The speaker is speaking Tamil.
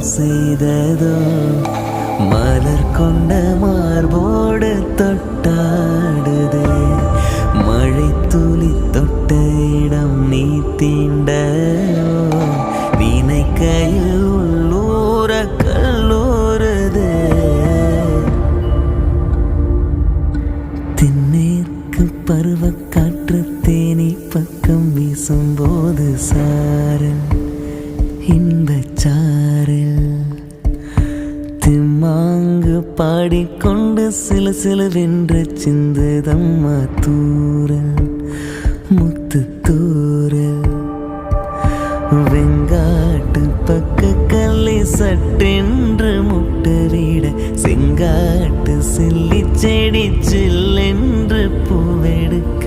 செய்ததோ மலர் கொண்ட மார்போடு தொட்டாடுதே மழை துளி தொட்ட இடம் நீ தீண்டோ நினைக்கையில் உள்ளூர கல்லூருது தென்னேற்கு பருவ காற்று தேனி பக்கம் வீசும்போது சாரல் இன்பச்சாரல் திம்மாங்கு பாடிக்கொண்டு சிலுவென்று சிந்துதம்மா தூரல் முத்து தூரல் வெங்காட்டு பக்க கல்லை சட்டென்று முட்டவிட செங்காட்டு சில்லி செடி சில்லென்று பூவெடுக்க